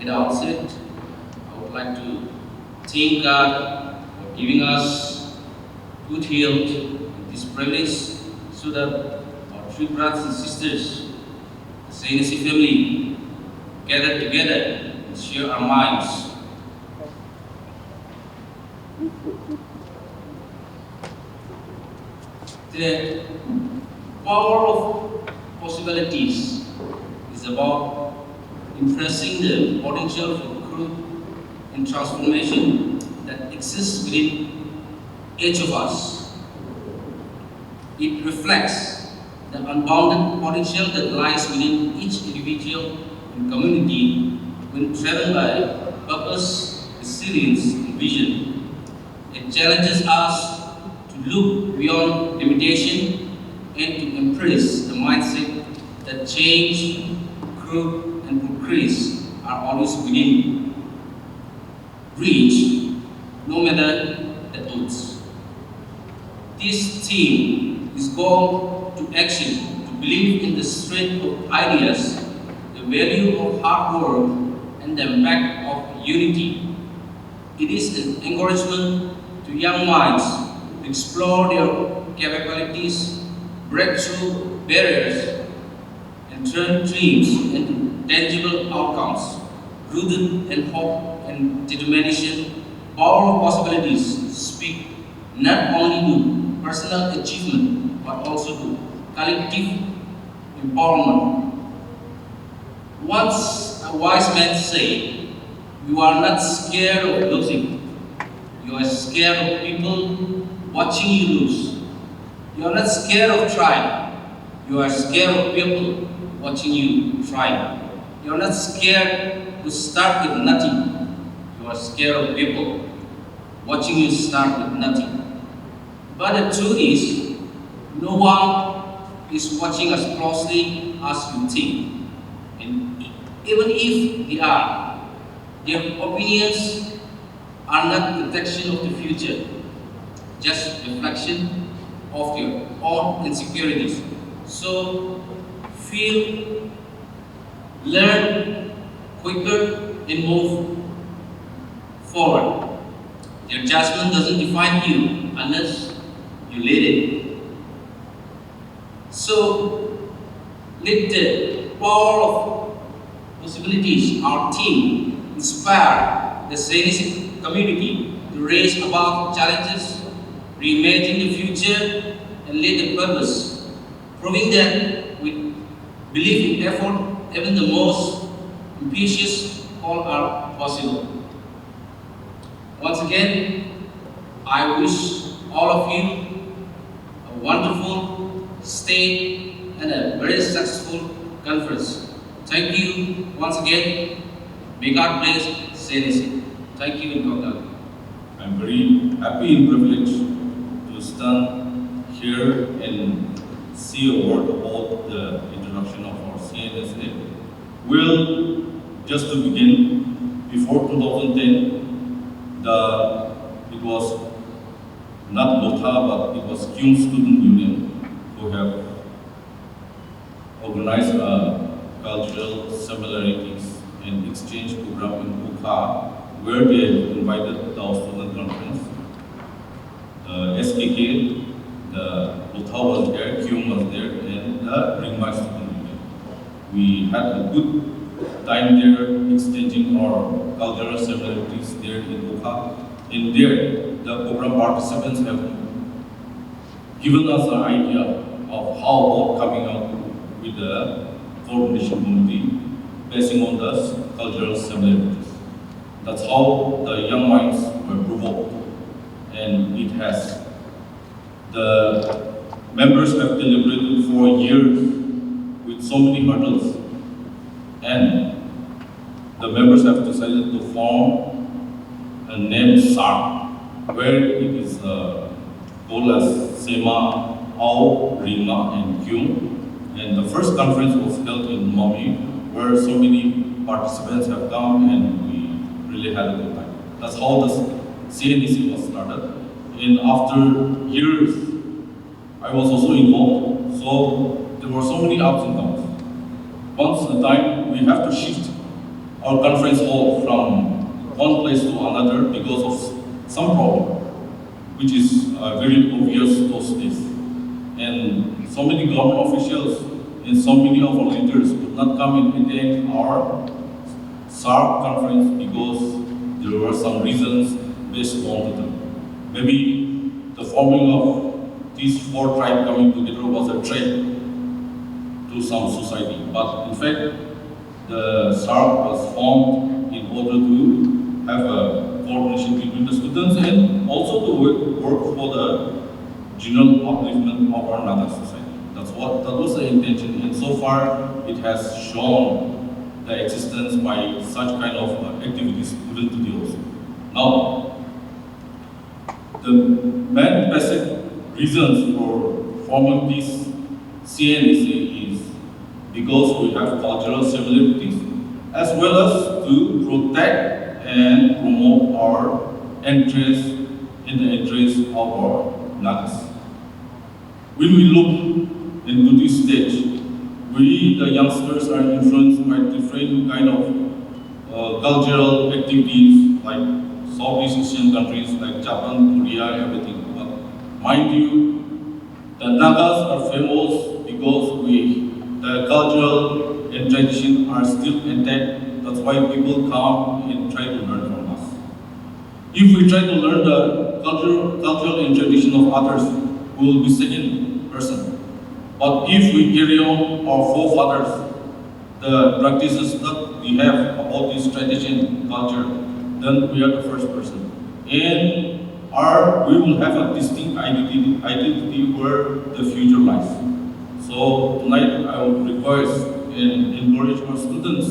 At the outset, I would like to thank God for giving us good health and this privilege so that our three brothers and sisters, the CNSA family, gather together and share our minds. The power of possibilities is about impressing the potential for growth and transformation that exists within each of us. It reflects the unbounded potential that lies within each individual and community when driven by purpose, resilience, and vision. It challenges us to look beyond limitation and to embrace the mindset that change, growth, and progress are always within reach, no matter the odds. This theme is called to action, to believe in the strength of ideas, the value of hard work, and the impact of unity. It is an encouragement to young minds to explore their capabilities, break through barriers, and turn dreams into tangible outcomes, rooted in hope and determination. Power of possibilities speak not only to personal achievement but also to collective empowerment. Once a wise man said, "You are not scared of losing. You are scared of people watching you lose. You are not scared of trying. You are scared of people watching you try. You are not scared to start with nothing. You are scared of people watching you start with nothing." But the truth is, no one is watching us closely as you think. And even if they are, their opinions are not protection of the future, just reflection of your own insecurities. So feel, learn quicker, and move forward. Their judgment doesn't define you unless you let it. So let the power of possibilities, our team, inspire the CNSA community to raise above challenges, reimagine the future, and lead the purpose, proving that with belief in effort, even the most ambitious goals are possible. Once again, I wish all of you a wonderful stay and a very successful conference. Thank you once again. May God bless CNSA. Thank you and God bless. I'm very happy and privileged to stand here and see a word about the introduction of our CNSA. Well, just to begin, before 2010, it was not LOTA, but it was Kyung Student Union who have organized a cultural similarities and exchange program in Ukha, where they invited the student conference. SKK, the LOTA was there, Kyung was there, and the Ringmai Student Union. We had a good time there, exchanging our cultural similarities there in Ukha. In there, the program participants have given us an idea of how about coming out with the coordination committee basing on the cultural similarities. That's how the young minds were provoked, and it has. The members have deliberated for years with so many hurdles, and the members have decided to form a name SAR, where it is called as Sema, Ao, Ringa, and Kyung. And the first conference was held in Mami, where so many participants have come, and we really had a good time. That's how the CNSA was started. And after years, I was also involved, so there were so many ups and downs. Once a time, we have to shift our conference hall from one place to another because of some problem, which is very obvious those days. And so many government officials and so many of our leaders could not come and attend our SARC conference because there were some reasons based on them. Maybe the forming of these four tribes coming together was a threat to some society. But in fact, the SARC was formed in order to have a coordination between the students and also to work for the general upliftment of our Naga society. That was the intention, and so far it has shown the existence by such kind of activities even today also. Now, the main basic reasons for forming this CNSA is because we have cultural similarities, as well as to protect and promote our interests in the interests of our Nagas. When we look into this stage, we, the youngsters, are influenced by different kind of cultural activities like Southeast Asian countries like Japan, Korea, everything. But mind you, the Nagas are famous because the cultural and tradition are still intact. That's why people come and try to learn from us. If we try to learn the cultural and tradition of others, we will be second person. But if we carry on our forefathers, the practices that we have about this tradition, culture, then we are the first person. And we will have a distinct identity where the future lies. So tonight I would request and encourage our students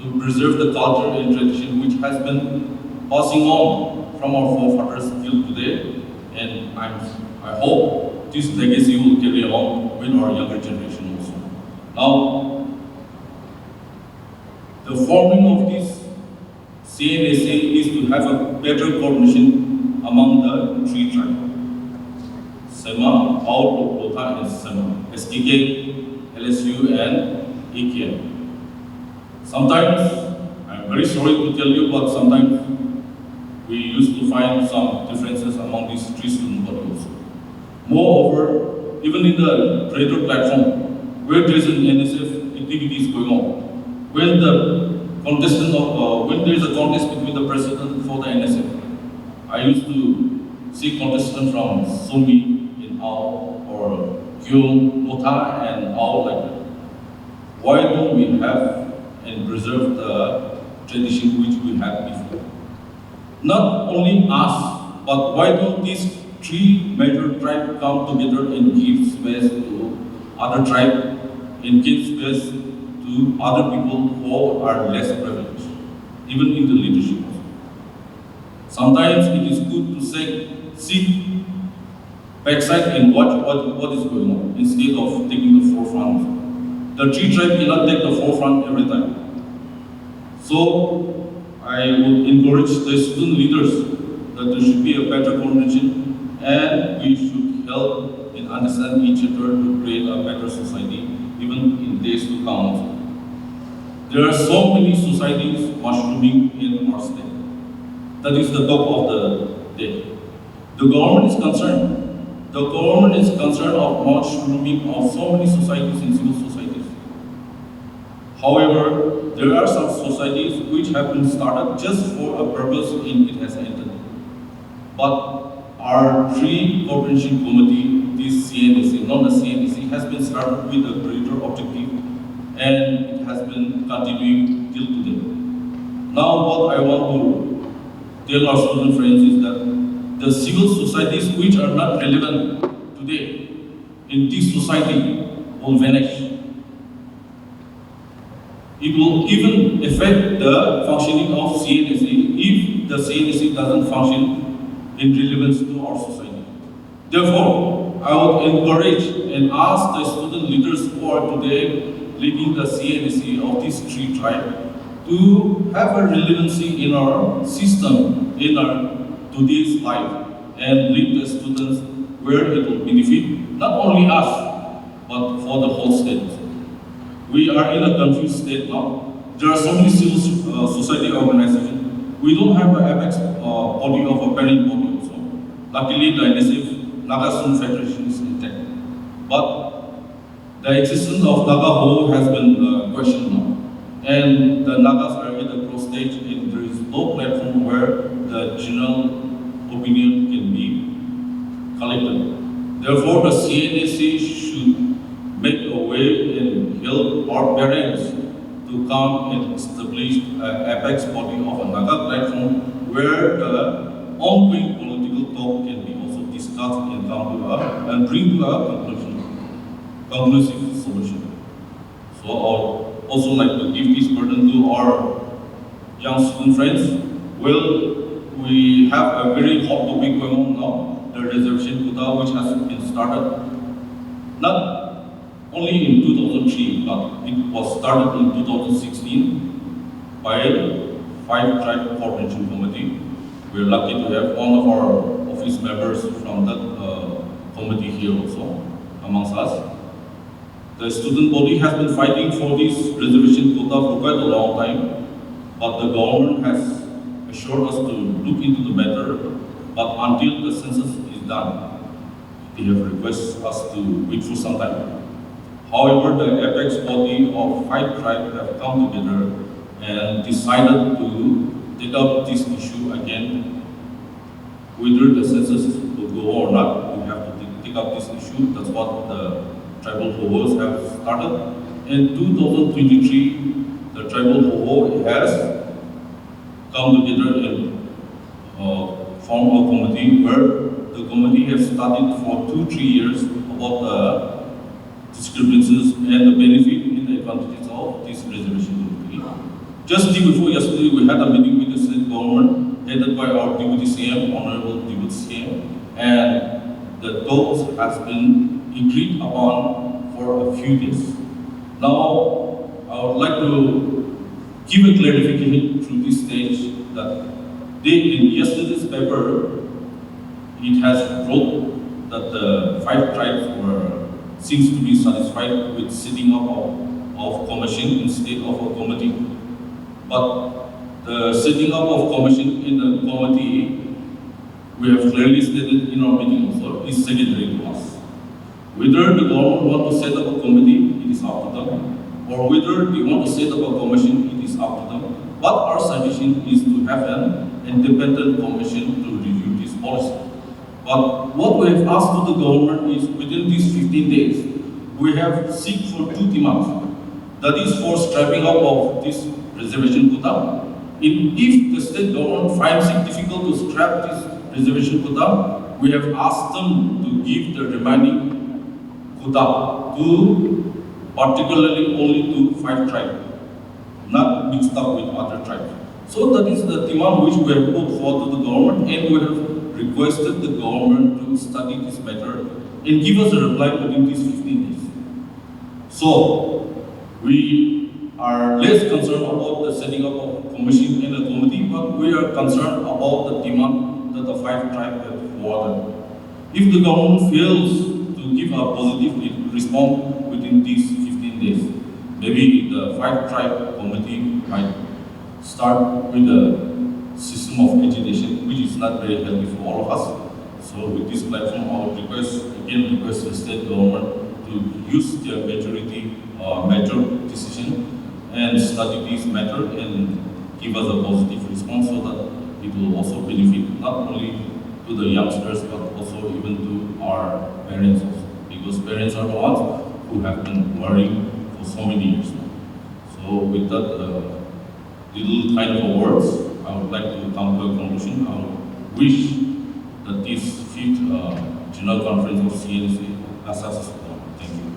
to preserve the culture and tradition which has been passing on from our forefathers till today. And I hope this legacy will carry on with our younger generation also. Now, the forming of this CNSA is to have a better coordination among the three tribes. Sema, Ao, Lota, and Sema. SKK, LSU, and AKM. Sometimes, I'm very sorry to tell you, but sometimes we used to find some differences among these three student bodies. Moreover, even in the greater platform, where there is an NSF activities going on, when there is a contest between the president for the NSF, I used to see contestants from Sumi in Ao or Kyung, Lota, and Ao like that. Why don't we have and preserve the tradition which we had before? Not only us, but why don't these three major tribes come together and give space to other tribes and give space to other people who are less privileged, even in the leadership. Sometimes it is good to sit backside and watch what is going on instead of taking the forefront. The three tribes cannot take the forefront every time. So I would encourage the student leaders that there should be a better coordination and we should help and understand each other to create a better society, even in days to come. There are so many societies mushrooming in our state. That is the talk of the day. The government is concerned. The government is concerned of mushrooming of so many societies and civil societies. However, there are some societies which have been started just for a purpose and it has ended. But our three coordination committee, this CNSA, not the CNSA, has been started with a greater objective and it has been continuing till today. Now what I want to tell our student friends is that the civil societies which are not relevant today in this society will vanish. It will even affect the functioning of CNSA if the CNSA doesn't function in relevance to our society. Therefore, I would encourage and ask the student leaders who are today leading the CNSA of these three tribes to have a relevancy in our system, in our today's life, and lead the students where it will benefit not only us, but for the whole state. We are in a confused state now. there are so many civil society organizations. We don't have an apex body of a parent body also. Luckily, the NSF Naga Federation is intact. But the existence of Naga Ho has been questioned now. And the Nagas are at the cross stage, and there is no platform where the general opinion can be collected. Therefore, the CNSA should make a way and help our parents to come and establish an apex body of a Naga platform where the ongoing political talk can be also discussed and come to and bring to a conclusive solution. So I would also like to give this burden to our young student friends. Well, we have a very hot topic going on now, the reservation quota, which has been started not only in 2003, but it was started in 2016 by the 5-tribe coordination committee. We're lucky to have one of our office members from that committee here also amongst us. The student body has been fighting for this reservation quota for quite a long time, but the government has assured us to look into the matter, but until the census is done, they have requested us to wait for some time. However, the apex body of 5 tribes have come together and decided to take up this issue again. Whether the census will go or not, we have to take up this issue. That's what the tribal hovers have started. In 2023, the tribal hover has come together and form a committee where the committee has studied for 2-3 years about the discrepancies and the benefit and the advantages of this reservation committee. Just before yesterday, we had a meeting with the state government headed by our Deputy CM, Honorable Deputy CM, and the talks has been agreed upon for a few days. Now, I would like to give a clarification through this stage that in yesterday's paper, it has wrote that the 5 tribes seems to be satisfied with setting up of commission instead of a committee. But the setting up of commission in the committee, we have clearly stated in our meeting also, is secondary to us. Whether the government want to set up a committee, it is up to them, or whether they want to set up a commission, it is up to them. But our suggestion is to have an independent commission to review this policy. But what we have asked to the government is within these 15 days, we have seek for 2 demands. That is for strapping up of this reservation quota. If the state government finds it difficult to strap this reservation quota, we have asked them to give the remaining quota to particularly only to 5 tribes, not mixed up with other tribes. So that is the demand which we have put forward to the government, and we have requested the government to study this matter and give us a reply within these 15 days. So, we are less concerned about the setting up of a commission and a committee, but we are concerned about the demand that the 5 tribes have forwarded. If the government fails to give a positive response within these 15 days, maybe the 5 tribe committee might start with a system of agitation, which is not very healthy for all of us. So with this platform, I would request the state government to use their major decision and study this matter and give us a positive response so that it will also benefit not only to the youngsters but also even to our parents also. Because parents are the ones who have been worrying for so many years now. So with that little kind of words, I would like to come to a conclusion. I would wish that this 5th General Conference of CNSA has successful. Thank you.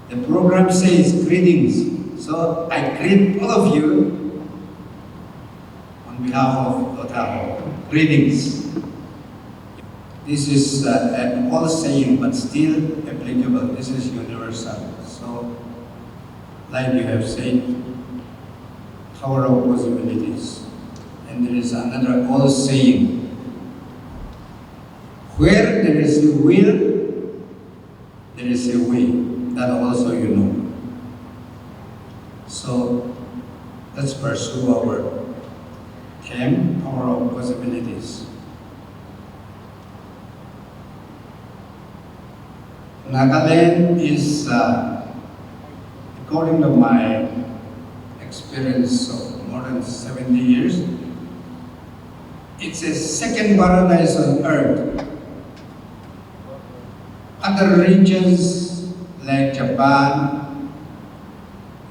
The program says greetings, so I greet all of you on behalf of Otago. Greetings. This is an old saying, but still applicable. This is universal. So, like you have said, power of possibilities. And there is another old saying, where there is a will, there is a way. That also you know. So, pursue our theme, power of possibilities. Nagaland is, according to my experience of more than 70 years, it's a second paradise on earth. Other regions like Japan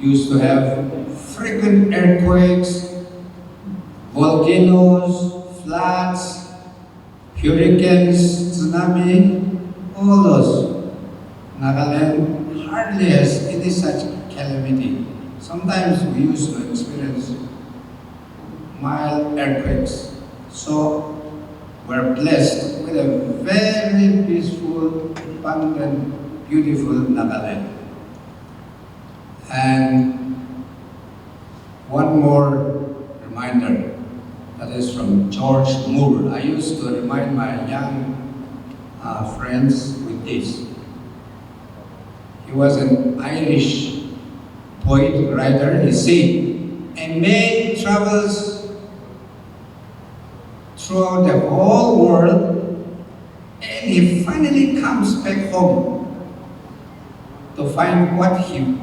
used to have frequent earthquakes, volcanoes, floods, hurricanes, tsunami, all those. Nagaland hardly has any such calamity. Sometimes we used to experience mild earthquakes. So we're blessed with a very peaceful, abundant, beautiful Nagaland. And one more reminder, that is from George Moore. I used to remind my young friends with this. He was an Irish poet, writer. He said, a man travels throughout the whole world and he finally comes back home to find what he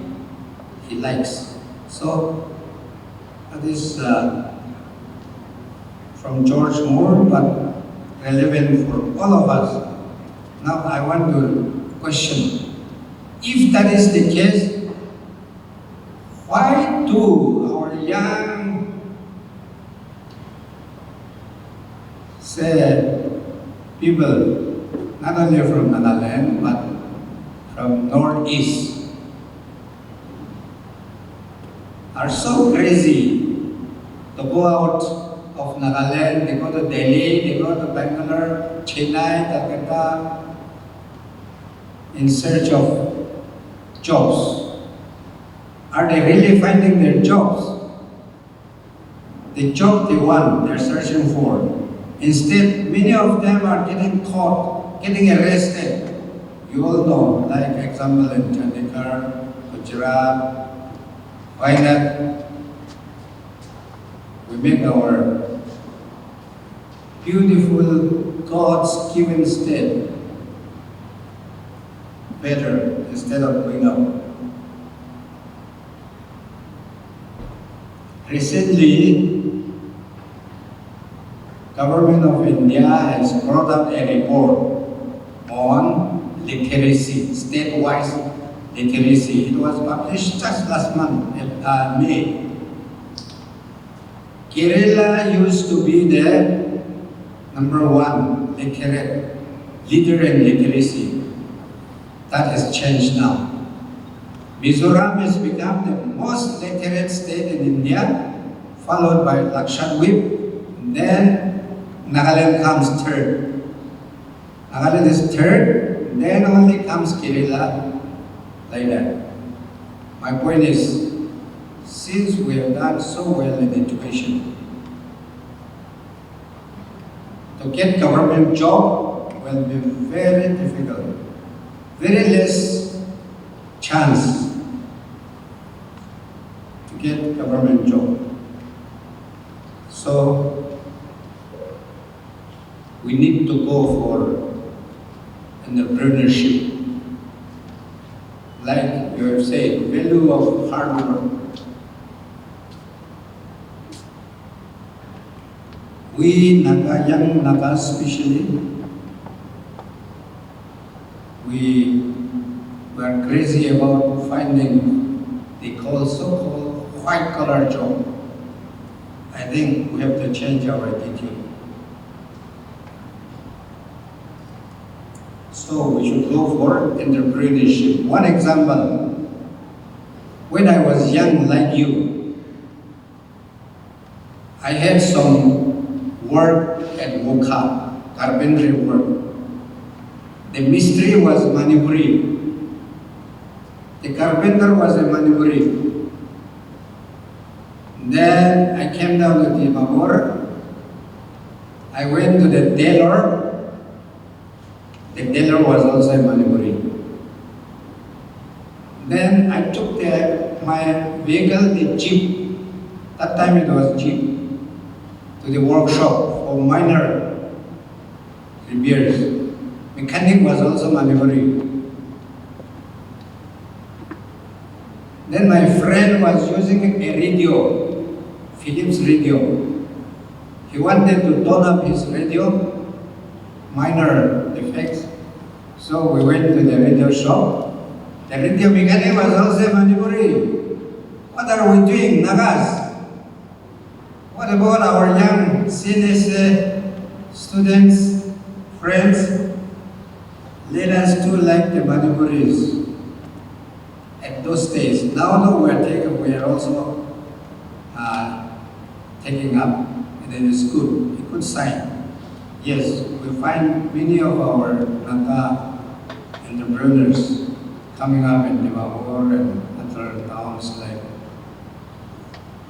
likes. So that is from George Moore, but relevant for all of us. Now I want to question, if that is the case, why do our young, say, people, not only from Nagaland, but from Northeast, are so crazy to go out of Nagaland? They go to Delhi, they go to Bangalore, Chennai, Calcutta, in search of jobs. Are they really finding their jobs? The job they want, they're searching for. Instead, many of them are getting caught, getting arrested. You all know, like example in Chandigarh, Gujarat. Why not? We make our beautiful God's given state better instead of going up. Recently, Government of India has brought up a report on literacy, state-wise literacy. It was published just last month, May. Kerala used to be the #1 leader in literacy. That has changed now. Mizoram has become the most literate state in India, followed by Lakshadweep. Then Nagaland comes third. Nagaland is third, then only comes Kerala, like that. My point is, since we have done so well in education, to get government job will be very difficult. Very less chance to get government job. So we need to go for entrepreneurship. Like you have said, value of hard work. We Naga, young Naga especially, we are crazy about finding the so-called white-collar job. I think we have to change our attitude. So we should go for entrepreneurship. One example, when I was young like you, I had some work at Woka, carpentry work. The mystery was Manipuri. The carpenter was a Manipuri. Then I came down to Dimapur. I went to the tailor. The tailor was also a Manipuri. Then I took my vehicle, the jeep, That time it was cheap. To the workshop for minor repairs. Mechanic was also maneuvering. Then my friend was using a radio, Philips radio. He wanted to tone up his radio, minor defects. So we went to the radio shop. The radio mechanic was also maneuvering. What are we doing, Nagas? What about our young CNSA students, friends? Let us too like the Manipuris at those days. Now we are also taking up, and it is good, a good sign. Yes, we find many of our Naga entrepreneurs coming up in Dimapur and other towns like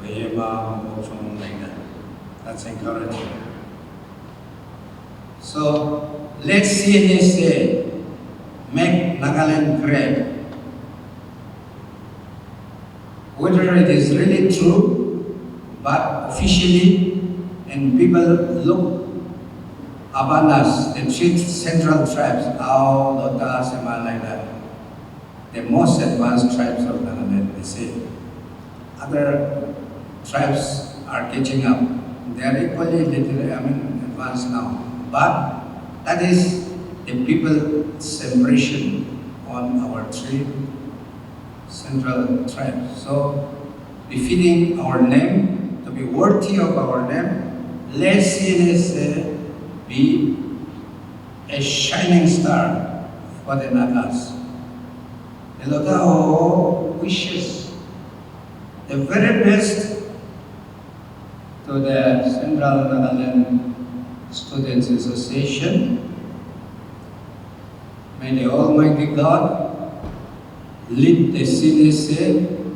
Moatoshi, like that. That's encouraging. So let's CNSA make Nagaland great. Whether it is really true, but officially, and people look upon us, they treat central tribes, Lota, Sema, like that. The most advanced tribes of Nagaland, they say. Other tribes are catching up. They are equally advanced now. But that is the people's celebration on our three central tribes. So, befitting our name, to be worthy of our name, let CNSA be a shining star for the Nagas. The Lotao wishes the very best to the Central Nagaland Students Association. May the Almighty God lead the CNSA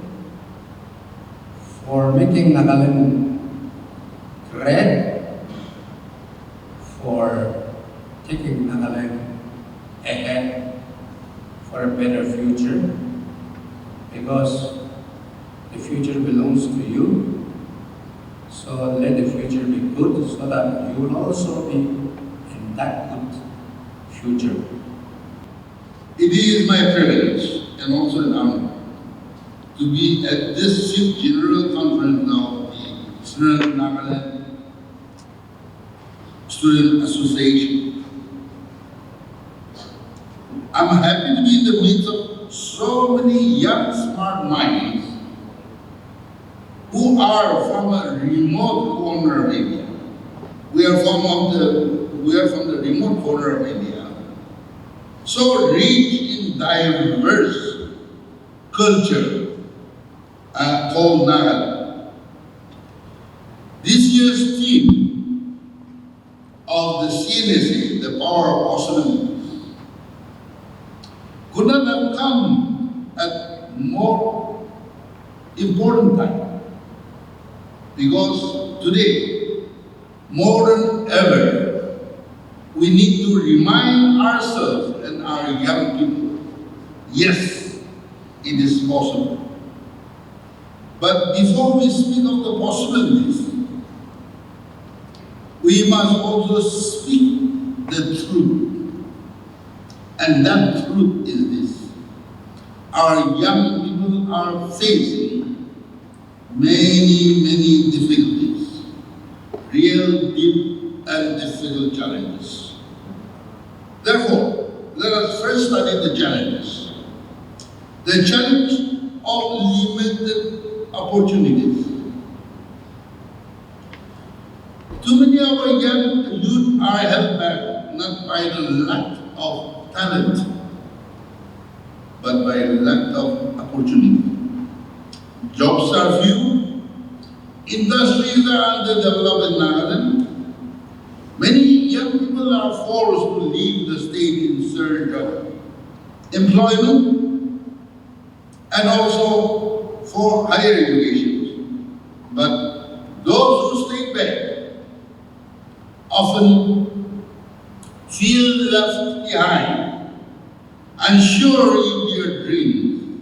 for making Nagaland great, for taking Nagaland ahead for a better future, because the future belongs to you. So let the future be good, so that you will also be in that good future. It is my privilege and also an honor to be at this 5th General Conference now of the Central Nagaland Student Association. I'm happy to be in the midst of so many young, smart minds who are from a remote corner of India. We are from the remote corner of India, so rich in diverse culture called Naga. This year's theme of the CNSA, the power of possibilities, could not have come at more important time. Because today, more than ever, we need to remind ourselves and our young people, yes, it is possible. But before we speak of the possibilities, we must also speak the truth. And that truth is this: our young people are facing many difficulties, real, deep, and difficult challenges. Therefore, let us first study the challenges. The challenge of limited opportunities. Too many of our young youth are held back not by the lack of talent, but by lack of opportunity. Jobs are few, industries are underdeveloped in Nagaland. Many young people are forced to leave the state in search of employment and also for higher education. But those who stay back often feel left behind, unsure if their dreams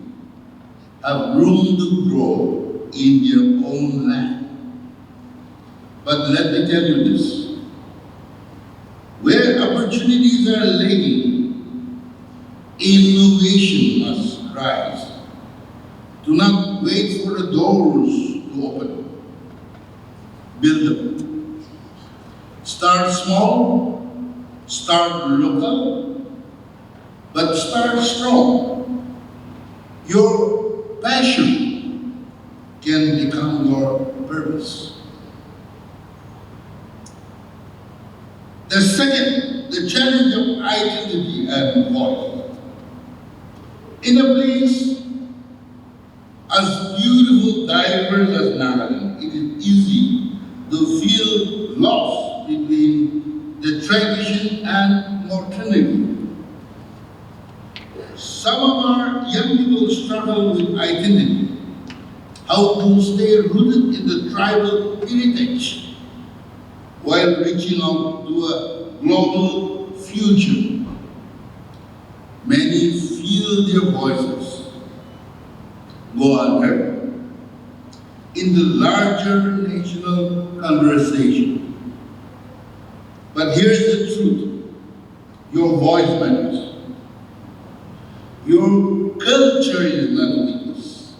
have room to grow in their own land. But let me tell you this, where opportunities are lagging, innovation must rise. Do not wait for the doors to open. Build them. Start small, start local, but start strong. Your passion can become your purpose. The second, the challenge of identity and voice. In a place as beautiful, diverse as Nagaland, it is easy to feel lost between the tradition and modernity. Some of our young people struggle with identity, how to stay rooted in the tribal heritage while reaching out to a global future. Many feel their voices go unheard in the larger national conversation. But here's the truth, your voice matters. Your culture is not weakness,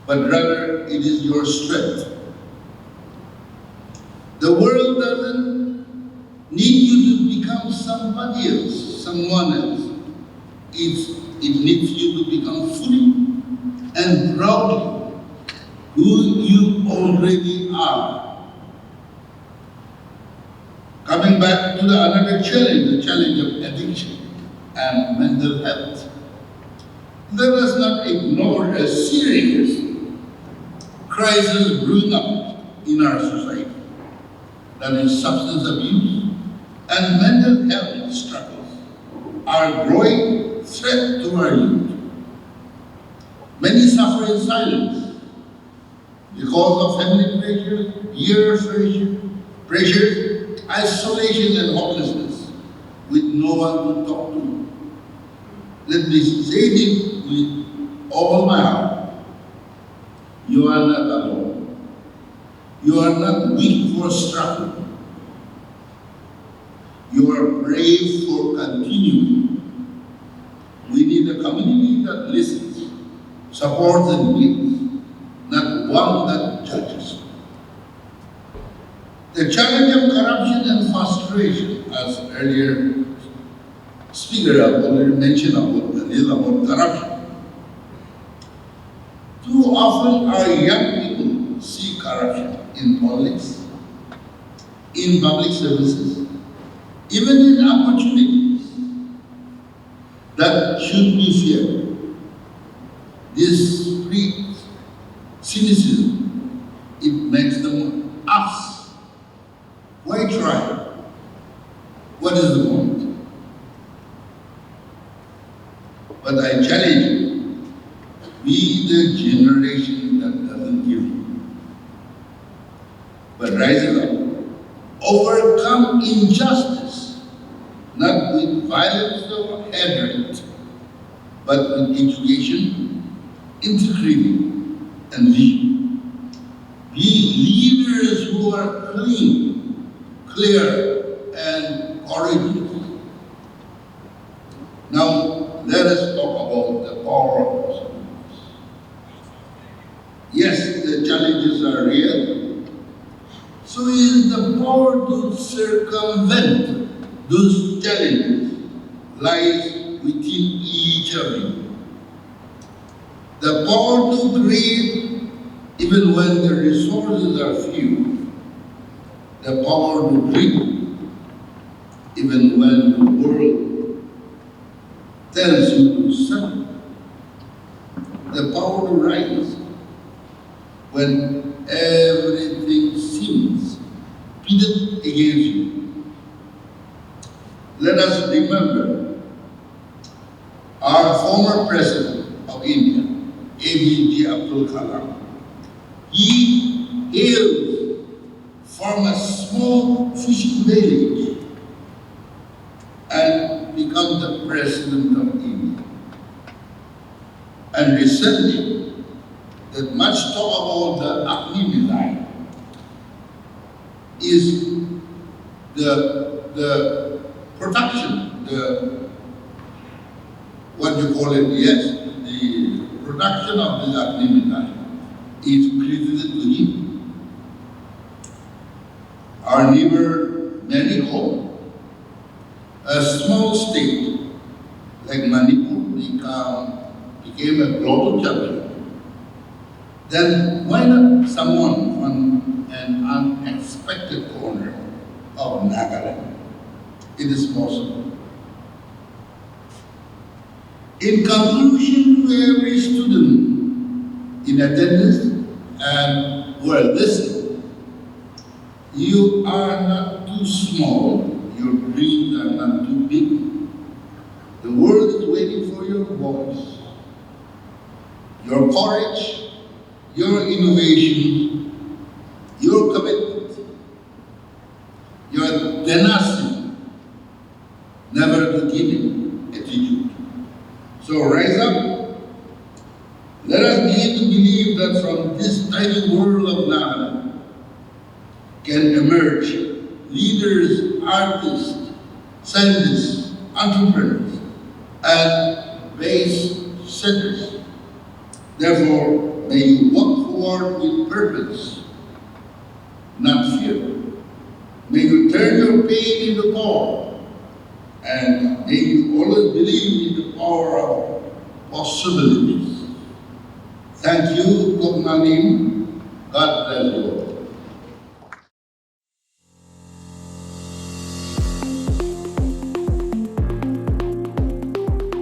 but rather it is your strength. The world doesn't need you to become somebody else, someone else. It needs you to become fully and proudly who you already are. Coming back to another challenge, the challenge of addiction and mental health. Let us not ignore a serious crisis brewing up in our society. That is substance abuse and mental health struggles are a growing threat to our youth. Many suffer in silence because of family pressure, peer pressure, isolation and hopelessness with no one to talk to. Let me say this with all my heart. You are not alone. You are not weak for struggle. You are brave for continuing. We need a community that listens, supports and leads, not one that judges. The challenge of corruption and frustration, as earlier speaker already mentioned a little about corruption. Too often our young people see corruption in politics, in public services, even in opportunities that should be feared. This breeds cynicism. It makes them ask, why try? What is the point? But I challenge you, be the generation that doesn't give you, but rises up, overcome injustice, not with violence or hatred, but with education, integrity, and vision. Be leaders who are clean, clear, and courageous. Now, let us talk about the power of possibilities. Yes, the challenges are real. So is the power to circumvent those challenges lies within each of you. The power to create even when the resources are few. The power to dream even when the world tells you to settle. The power to rise when everything seems pitted against you. Let us remember our former president of India, APJ Abdul Kalam. He hails from a small fishing village and become the president of India. And recently, that much talk about the Agni missile. is the production, what you call it, yes, the production of this agreement is credited to him. Our neighbor Mexico, a small state like Manipur, became a global champion. Then why not someone on an unexpected corner of Nagaland? It is possible. In conclusion to every student in attendance and who are listening, you are not too small, your dreams are not too big. The world is waiting for your voice, your courage, your innovation, your commitment, your tenacity, never to give in attitude. So rise up. Let us begin to believe that from this tiny world of Naga can emerge leaders, artists, scientists, entrepreneurs, and base setters. Therefore, may you walk forward with purpose, not fear. May you turn your pain into power. And may you always believe in the power of possibilities. Thank you, Gopnalim. God bless you all.